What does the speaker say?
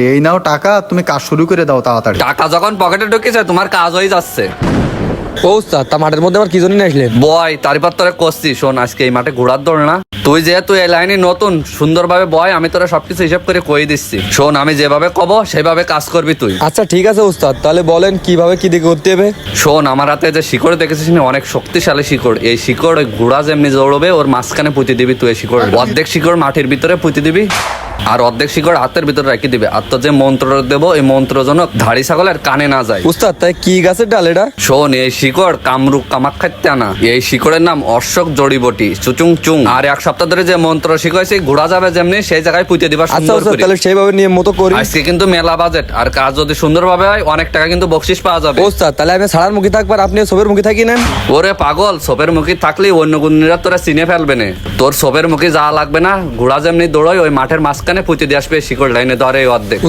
এই নাও টাকা, তুমি কাজ শুরু করে দাও তাড়াতাড়ি। টাকা যখন পকেটে ঢুকেছে তোমার কাজ হয়ে যাচ্ছে। ও উস্তাদ, তা মাঠের মধ্যে আবার কি জন্য আসলেন? বয় তারপর তোরে করছি, শোন আজকে এই মাঠে ঘোরার দৌড় না, তুই যেহেতু এই লাইনে নতুন সুন্দরভাবে বয়, আমি তোরা সবকিছু হিসাব করে কই দিচ্ছি। শোন আমি যেভাবে কব সেভাবে কাজ করবি তুই। আচ্ছা ঠিক আছে উস্তাদ, তাহলে বলেন কিভাবে কি দিকে করতে হবে। শোন আমার হাতে যে শিকড় দেখেছিস না, অনেক শক্তিশালী শিকড়। এই শিকড় ওই ঘোড়া যেমনি দৌড়বে ওর মাঝখানে পুঁতে দিবি তুই। এই শিকড় অর্ধেক শিকড় মাটির ভিতরে পুঁতে দিবি আর অর্ধেক শিকড় হাতের ভিতরে রেখে দিবে। আর তোর যে মন্ত্র দেবো এই মন্ত্র যেন ধাড়ি ছাগলের কানে না যায়। উস্তাদ তাই কি গাছের ডাল এটা? শোন এই শিকড় কামরূপ কামাখ্যাত্যা না, এই শিকড়ের নাম অশোক জড়িবটি চুচুং চুং। আর এক সপ্তাহ ধরে যে মন্ত্র শিখাইছে ঘোড়া যাবে যেমনি সেই জায়গায় পুঁতে দিবা আচ্ছা সুন্দর উস্তাদ, করে। তাহলে সেইভাবে নিয়ম মতো করি। আজকে কিন্তু মেলা বাজেট, আর কাজ যদি সুন্দরভাবে হয় অনেক টাকা কিন্তু বকশিস পাওয়া যাবে। উস্তাদ তাহলে আমি ছাড়ার মুখী থাকবো আর আপনি সবের মুখী থাকি নেন। ওরে পাগল, সোপের মুখী থাকলেই অন্য গুণীরা তোরা চিনে ফেলবে না। তোর সোপের মুখী যা লাগবে না, ঘোড়া যেমনি দৌড়য় ওই মাঠের মাঝখানে পুঁতে দিয়ে আসবে শিকড় লাইনে ধরে অর্ধেক।